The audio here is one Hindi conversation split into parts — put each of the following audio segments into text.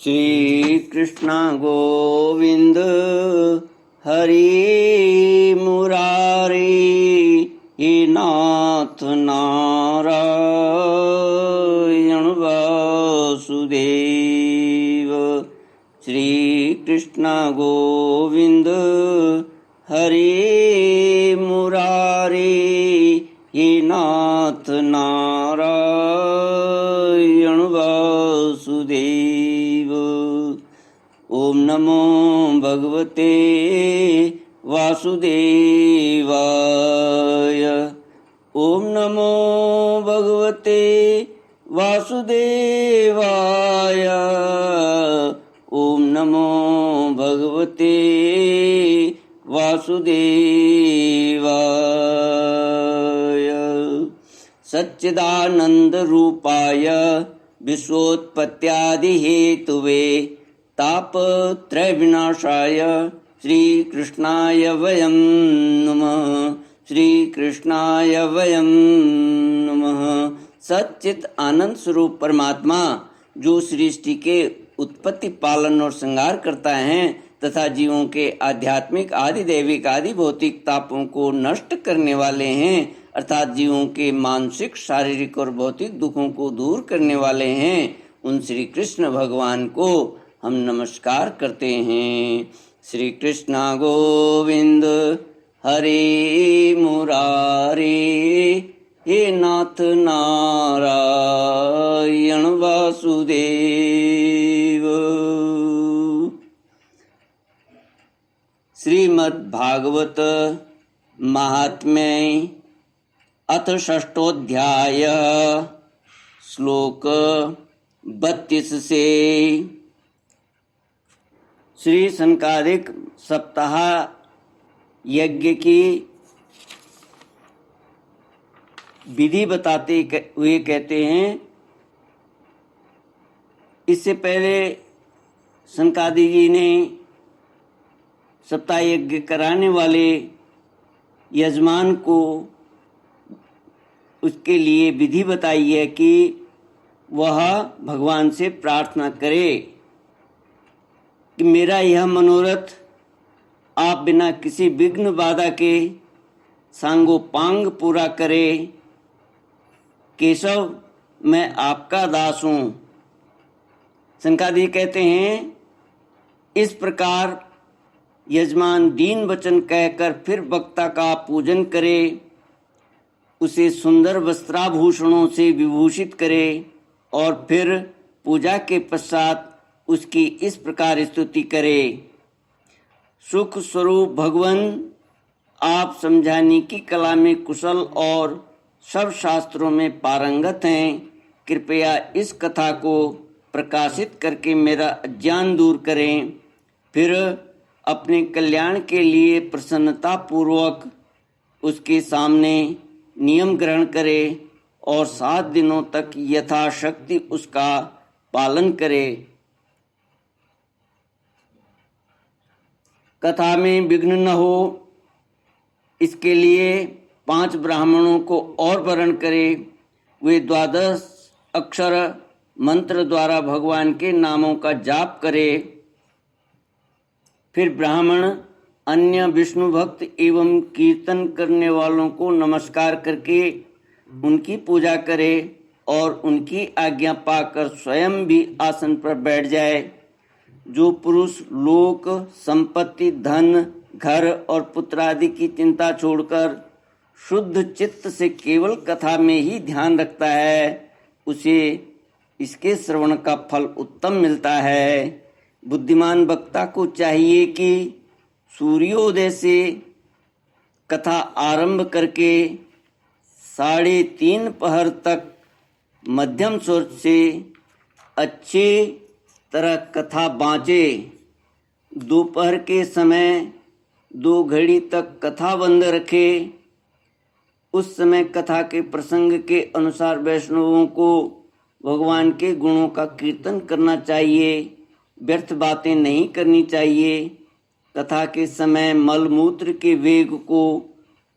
श्री कृष्ण गोविंद हरि मुरारी हे नाथ नारायण वासुदेव। श्री कृष्ण गोविंद हरि मुरारी हे नाथ नारायण वासुदेव। ओम नमो भगवते वासुदेवाय। ओम नमो भगवते वासुदेवाय। ओम नमो भगवते वासुदेवाय। सच्चिदानंद रूपाय विश्वोत्पत्त्यादि हेतुवे तापत्रय विनाशाय श्री कृष्णाय वयं नमः। श्री कृष्णाय वयं नमः। सच्चित आनंद स्वरूप परमात्मा जो सृष्टि के उत्पत्ति पालन और संहार करता है तथा जीवों के आध्यात्मिक आदि दैविक आदि भौतिक तापों को नष्ट करने वाले हैं, अर्थात जीवों के मानसिक शारीरिक और भौतिक दुखों को दूर करने वाले हैं, उन श्री कृष्ण भगवान को हम नमस्कार करते हैं। श्री कृष्ण गोविंद हरे मुरारी हे नाथ नारायण वासुदेव। श्रीमद् भागवत महात्म्य अथ षष्ठोऽध्याय श्लोक 32 से। श्री सनकादिक सप्ताह यज्ञ की विधि बताते हुए कहते हैं, इससे पहले सनकादि जी ने सप्ताह यज्ञ कराने वाले यजमान को उसके लिए विधि बताई है कि वह भगवान से प्रार्थना करे कि मेरा यह मनोरथ आप बिना किसी विघ्न बाधा के सांगोपांग पूरा करे। केशव, मैं आपका दास हूँ। सनकादि कहते हैं, इस प्रकार यजमान दीन वचन कहकर फिर वक्ता का पूजन करे, उसे सुंदर वस्त्राभूषणों से विभूषित करे और फिर पूजा के पश्चात उसकी इस प्रकार स्तुति करे। सुख स्वरूप भगवान, आप समझाने की कला में कुशल और सब शास्त्रों में पारंगत हैं। कृपया इस कथा को प्रकाशित करके मेरा अज्ञान दूर करें। फिर अपने कल्याण के लिए प्रसन्नता पूर्वक उसके सामने नियम ग्रहण करे और 7 दिनों तक यथाशक्ति उसका पालन करे। कथा में विघ्न न हो, इसके लिए 5 ब्राह्मणों को और वरण करे। वे 12 अक्षर मंत्र द्वारा भगवान के नामों का जाप करे। फिर ब्राह्मण अन्य विष्णु भक्त एवं कीर्तन करने वालों को नमस्कार करके उनकी पूजा करे और उनकी आज्ञा पाकर स्वयं भी आसन पर बैठ जाए। जो पुरुष लोक संपत्ति, धन, घर और पुत्र आदि की चिंता छोड़कर शुद्ध चित्त से केवल कथा में ही ध्यान रखता है, उसे इसके श्रवण का फल उत्तम मिलता है। बुद्धिमान वक्ता को चाहिए कि सूर्योदय से कथा आरंभ करके 3:30 पहर तक मध्यम स्वर से अच्छी तरह कथा बाँचे। दोपहर के समय 2 घड़ी तक कथा बंद रखे। उस समय कथा के प्रसंग के अनुसार वैष्णवों को भगवान के गुणों का कीर्तन करना चाहिए, व्यर्थ बातें नहीं करनी चाहिए। कथा के समय मलमूत्र के वेग को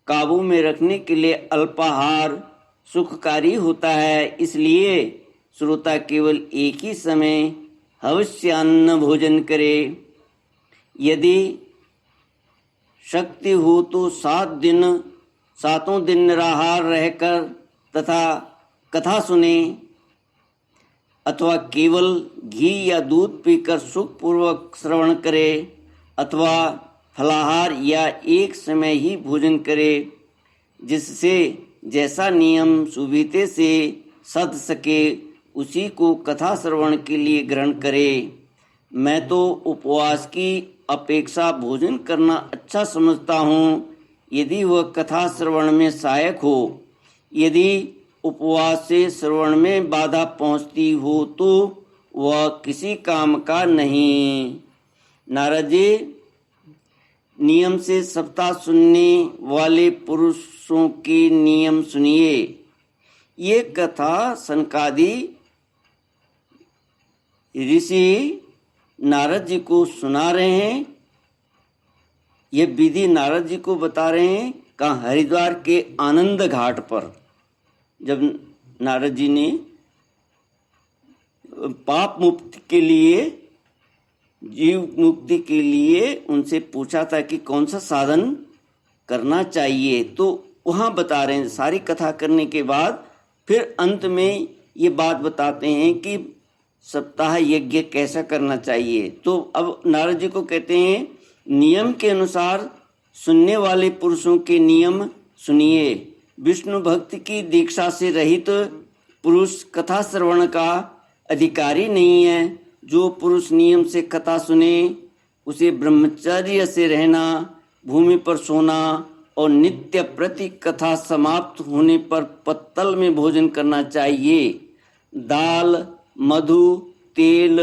काबू में रखने के लिए अल्पाहार सुखकारी होता है, इसलिए श्रोता केवल एक ही समय हविष्यान्न भोजन करे। यदि शक्ति हो तो 7 दिन निराहार रहकर तथा कथा सुने, अथवा केवल घी या दूध पीकर सुखपूर्वक श्रवण करे, अथवा फलाहार या एक समय ही भोजन करे, जिससे जैसा नियम सुविधे से सध सके उसी को कथा श्रवण के लिए ग्रहण करे। मैं तो उपवास की अपेक्षा भोजन करना अच्छा समझता हूँ, यदि वह कथा श्रवण में सहायक हो। यदि उपवास से श्रवण में बाधा पहुँचती हो तो वह किसी काम का नहीं। नारद जी, नियम से सप्ताह सुनने वाले पुरुषों के नियम सुनिए। ये कथा सनकादि ऋषि नारद जी को सुना रहे हैं। ये विधि नारद जी को बता रहे हैं। कहाँ? हरिद्वार के आनंद घाट पर, जब नारद जी ने पाप मुक्ति के लिए, जीव मुक्ति के लिए उनसे पूछा था कि कौन सा साधन करना चाहिए, तो वहाँ बता रहे हैं। सारी कथा करने के बाद फिर अंत में ये बात बताते हैं कि सप्ताह यज्ञ कैसा करना चाहिए। तो अब नारद जी को कहते हैं, नियम के अनुसार सुनने वाले पुरुषों के नियम सुनिए। विष्णु भक्ति की दीक्षा से रहित पुरुष कथा श्रवण का अधिकारी नहीं है। जो पुरुष नियम से कथा सुने उसे ब्रह्मचर्य से रहना, भूमि पर सोना और नित्य प्रति कथा समाप्त होने पर पत्तल में भोजन करना चाहिए। दाल, मधु, तेल,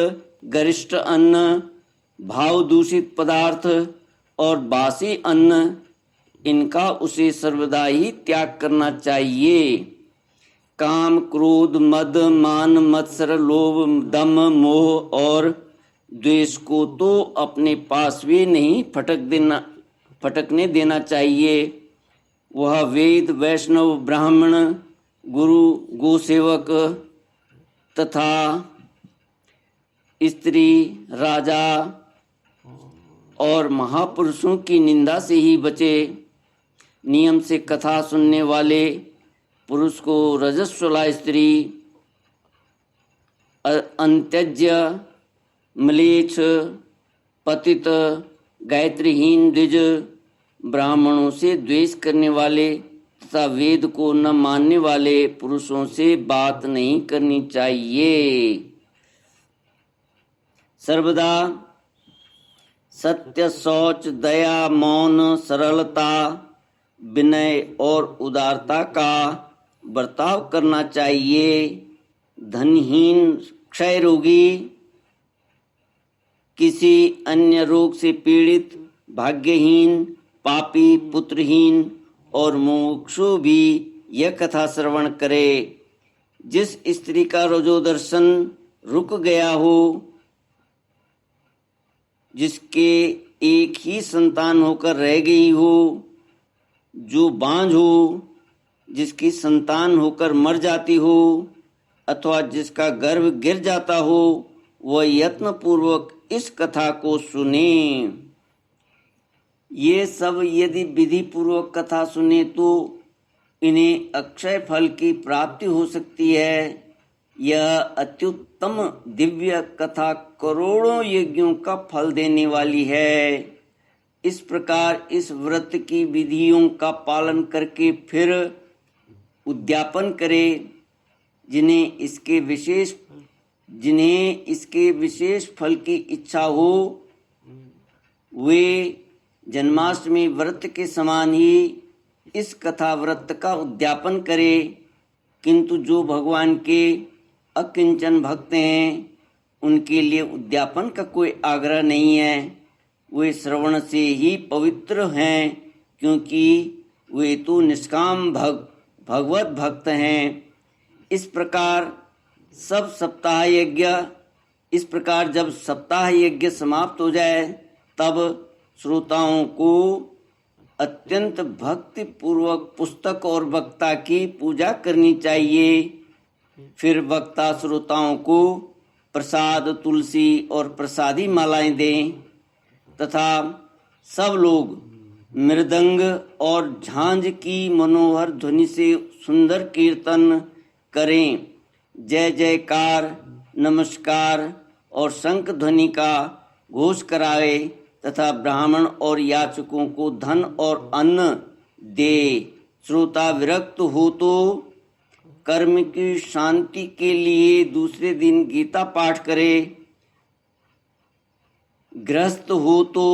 गरिष्ठ अन्न, भाव दूषित पदार्थ और बासी अन्न, इनका उसे सर्वदा ही त्याग करना चाहिए। काम, क्रोध, मद, मान, मत्सर, लोभ, दम, मोह और द्वेष को तो अपने पास भी नहीं फटकने देना चाहिए। वह वेद, वैष्णव, ब्राह्मण, गुरु, गोसेवक तथा स्त्री, राजा और महापुरुषों की निंदा से ही बचे। नियम से कथा सुनने वाले पुरुष को रजस्वला स्त्री, अंत्यज्य, म्लेच्छ, पतित, गायत्रीहीन द्विज, ब्राह्मणों से द्वेष करने वाले तथा वेद को न मानने वाले पुरुषों से बात नहीं करनी चाहिए। सर्वदा सत्य, शौच, दया, मौन, सरलता, विनय और उदारता का बर्ताव करना चाहिए। धनहीन, क्षय रोगी, किसी अन्य रोग से पीड़ित, भाग्यहीन, पापी, पुत्रहीन और मुमुक्षु भी यह कथा श्रवण करे। जिस स्त्री का रजोदर्शन रुक गया हो, जिसके एक ही संतान होकर रह गई हो, जो बांझ हो, जिसकी संतान होकर मर जाती हो अथवा जिसका गर्भ गिर जाता हो, वह यत्न पूर्वक इस कथा को सुने। ये सब यदि विधि पूर्वक कथा सुने तो इन्हें अक्षय फल की प्राप्ति हो सकती है। यह अत्युत्तम दिव्य कथा करोड़ों यज्ञों का फल देने वाली है। इस प्रकार इस व्रत की विधियों का पालन करके फिर उद्यापन करे। जिन्हें इसके विशेष फल की इच्छा हो, वे जन्माष्टमी व्रत के समान ही इस कथा व्रत का उद्यापन करे। किंतु जो भगवान के अकिंचन भक्त हैं, उनके लिए उद्यापन का कोई आग्रह नहीं है। वे श्रवण से ही पवित्र हैं, क्योंकि वे तो निष्काम भगवत भक्त हैं। इस प्रकार जब सप्ताह यज्ञ समाप्त हो जाए, तब श्रोताओं को अत्यंत भक्ति पूर्वक पुस्तक और वक्ता की पूजा करनी चाहिए। फिर वक्ता श्रोताओं को प्रसाद, तुलसी और प्रसादी मालाएं दें तथा सब लोग मृदंग और झांझ की मनोहर ध्वनि से सुंदर कीर्तन करें। जय जयकार, नमस्कार और शंख ध्वनि का घोष करावे तथा ब्राह्मण और याचकों को धन और अन्न दे। श्रोता विरक्त हो तो कर्म की शांति के लिए दूसरे दिन गीता पाठ करे। गृहस्थ हो तो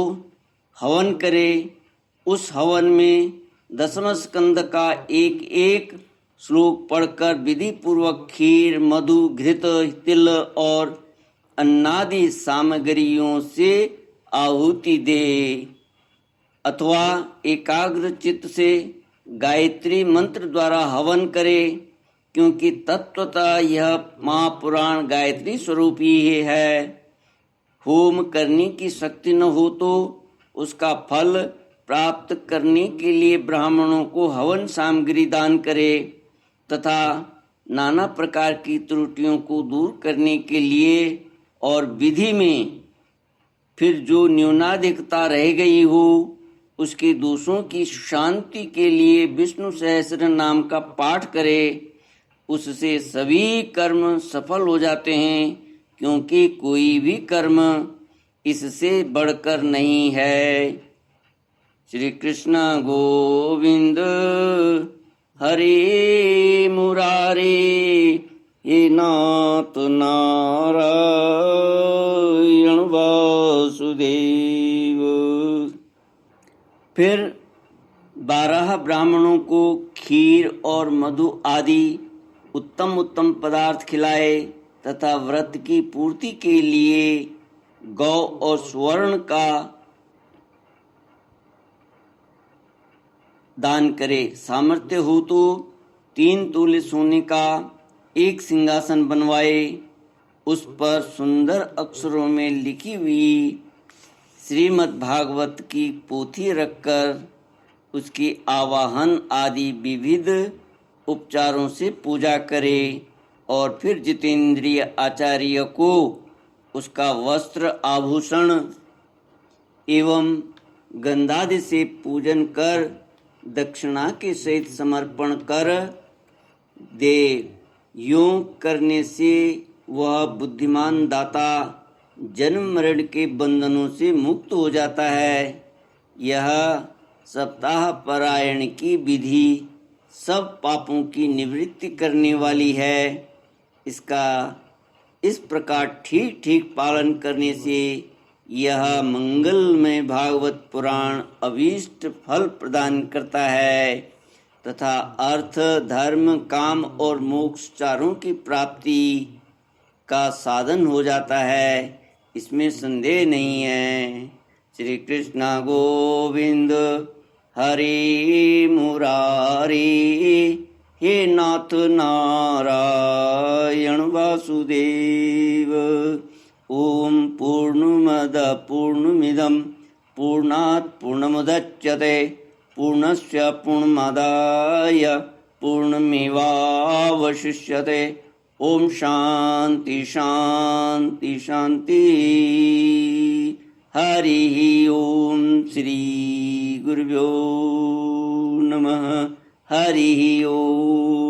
हवन करे। उस हवन में दसम स्कंद का एक एक श्लोक पढ़कर विधि पूर्वक खीर, मधु, घृत, तिल और अन्नादि सामग्रियों से आहुति दे अथवा एकाग्र चित्त से गायत्री मंत्र द्वारा हवन करे, क्योंकि तत्वतः यह महापुराण गायत्री स्वरूप ही है। होम करने की शक्ति न हो तो उसका फल प्राप्त करने के लिए ब्राह्मणों को हवन सामग्री दान करे तथा नाना प्रकार की त्रुटियों को दूर करने के लिए और विधि में फिर जो न्यूनाधिकता रह गई हो उसके दोषों की शांति के लिए विष्णु सहस्र नाम का पाठ करे। उससे सभी कर्म सफल हो जाते हैं, क्योंकि कोई भी कर्म इससे बढ़कर नहीं है। श्री कृष्ण गोविंद हरे मुरारे, हे नाथ नारायण वासुदेव। फिर 12 ब्राह्मणों को खीर और मधु आदि उत्तम उत्तम पदार्थ खिलाए तथा व्रत की पूर्ति के लिए गौ और स्वर्ण का दान करे। सामर्थ्य हो तो 3 तोले सोने का एक सिंहासन बनवाए। उस पर सुंदर अक्षरों में लिखी हुई श्रीमद् भागवत की पोथी रखकर उसकी आवाहन आदि विविध उपचारों से पूजा करे और फिर जितेंद्रिय आचार्य को उसका वस्त्र, आभूषण एवं गंधादि से पूजन कर दक्षिणा के सहित समर्पण कर दे। यूं करने से वह बुद्धिमान दाता जन्म मरण के बंधनों से मुक्त हो जाता है। यह सप्ताह पारायण की विधि सब पापों की निवृत्ति करने वाली है। इसका इस प्रकार ठीक ठीक पालन करने से यह मंगलमय भागवत पुराण अभीष्ट फल प्रदान करता है तथा अर्थ, धर्म, काम और मोक्ष चारों की प्राप्ति का साधन हो जाता है, इसमें संदेह नहीं है। श्री कृष्ण गोविंद हरे मुरारी, हे नाथ नारायण वासुदेव। ओम पूर्णमद पूर्णमिदं पूर्णात् पूर्णमुदच्यते पूर्णस्य पूर्णमादाय पूर्णमेवावशिष्यते। ओम शांति शांति शांति। हरि ओम श्री गुरुभ्यो नमः। हरि ओम।